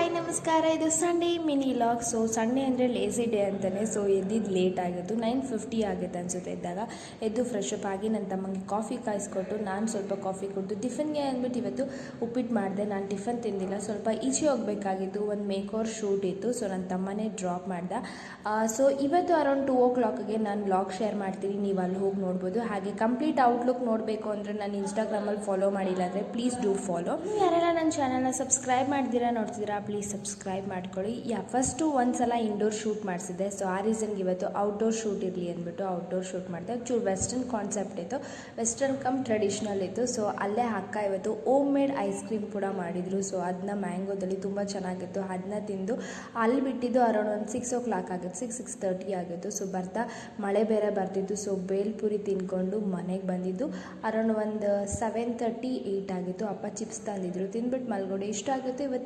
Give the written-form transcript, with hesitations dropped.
Hi ನಮಸ್ಕಾರ. ಇದು Sunday mini log. So Sunday ಅಂದರೆ ಲೇಸಿ ಡೇ ಅಂತಲೇ. ಸೊ ಎದ್ದಿದ್ದು ಲೇಟ್ ಆಗಿತ್ತು, 9:50 ಆಗುತ್ತೆ ಅನಿಸುತ್ತೆ. ಎದ್ದಾಗ ಎದ್ದು ಫ್ರೆಶ್ ಅಪ್ ಆಗಿ ನನ್ನ ತಮ್ಮಂಗೆ ಕಾಫಿ ಕಾಯಿಸ್ಕೊಟ್ಟು ನಾನು ಸ್ವಲ್ಪ ಕಾಫಿ ಕುಡಿದು ಟಿಫನ್ಗೆ ಅಂದ್ಬಿಟ್ಟು ಇವತ್ತು ಉಪ್ಪಿಟ್ಟು ಮಾಡಿದೆ. ನಾನು ಟಿಫನ್ ತಿಂದಿಲ್ಲ, ಸ್ವಲ್ಪ ಈಚೆ ಹೋಗಬೇಕಾಗಿತ್ತು, ಒಂದು ಮೇಕೋರ್ ಶೂಟ್ ಇತ್ತು. ಸೊ ನನ್ನ ತಮ್ಮನೇ ಡ್ರಾಪ್ ಮಾಡ್ದೆ. ಸೊ ಇವತ್ತು ಅರೌಂಡ್ 2 o'clockಗೆ ನಾನು ಲಾಗ್ ಶೇರ್ ಮಾಡ್ತೀನಿ, ನೀವು ಅಲ್ಲಿ ಹೋಗಿ ನೋಡ್ಬೋದು. ಹಾಗೆ ಕಂಪ್ಲೀಟ್ ಔಟ್ಲುಕ್ ನೋಡಬೇಕು ಅಂದರೆ ನಾನು ಇನ್ಸ್ಟಾಗ್ರಾಮಲ್ಲಿ ಫಾಲೋ ಮಾಡಿಲ್ಲ ಅಂದರೆ ಪ್ಲೀಸ್ ಡೂ ಫಾಲೋ. ಯಾರೆಲ್ಲ ನನ್ನ ಚಾನಲ್ನ ಸಬ್ಸ್ಕ್ರೈಬ್ ಮಾಡ್ದಿರಾ ನೋಡ್ತಿದ್ದೀರಾ, ಪ್ಲೀಸ್ ಸಬ್ಸ್ಕ್ರೈಬ್ ಮಾಡ್ಕೊಳ್ಳಿ. ಫಸ್ಟು ಒಂದು ಸಲ ಇಂಡೋರ್ ಶೂಟ್ ಮಾಡಿಸಿದ್ದೆ. ಸೊ ಆ ರೀಸನ್ಗೆ ಇವತ್ತು ಔಟ್ಡೋರ್ ಶೂಟ್ ಇರಲಿ ಅಂದ್ಬಿಟ್ಟು ಔಟ್ಡೋರ್ ಶೂಟ್ ಮಾಡಿದೆ. ಚೂರು ವೆಸ್ಟರ್ನ್ ಕಾನ್ಸೆಪ್ಟ್ ಇತ್ತು, ವೆಸ್ಟರ್ನ್ ಕಮ್ ಟ್ರೆಡಿಷ್ನಲ್ ಇತ್ತು. ಸೊ ಅಲ್ಲೇ ಅಕ್ಕ ಇವತ್ತು ಓಮ್ ಮೇಡ್ ಐಸ್ ಕ್ರೀಮ್ ಕೂಡ ಮಾಡಿದರು. ಸೊ ಅದನ್ನ ಮ್ಯಾಂಗೋದಲ್ಲಿ ತುಂಬ ಚೆನ್ನಾಗಿತ್ತು. ಅದನ್ನ ತಿಂದು ಅಲ್ಲಿ ಬಿಟ್ಟಿದ್ದು ಅರೌಂಡ್ ಒಂದು 6 o'clock ಆಗಿತ್ತು, 6:30 ಆಗಿತ್ತು. ಸೊ ಬರ್ತಾ ಮಳೆ ಬೇರೆ ಬರ್ತಿತ್ತು. ಸೊ ಬೇಲ್ಪುರಿ ತಿನ್ಕೊಂಡು ಮನೆಗೆ ಬಂದಿದ್ದು ಅರೌಂಡ್ ಒಂದು 7:30, 8 ಆಗಿತ್ತು. ಅಪ್ಪ ಚಿಪ್ಸ್ ತಂದಿದ್ರು, ತಿಂದ್ಬಿಟ್ಟು ಮಲ್ಗೋಡೆ. ಇಷ್ಟ ಆಗುತ್ತೆ ಇವತ್ತು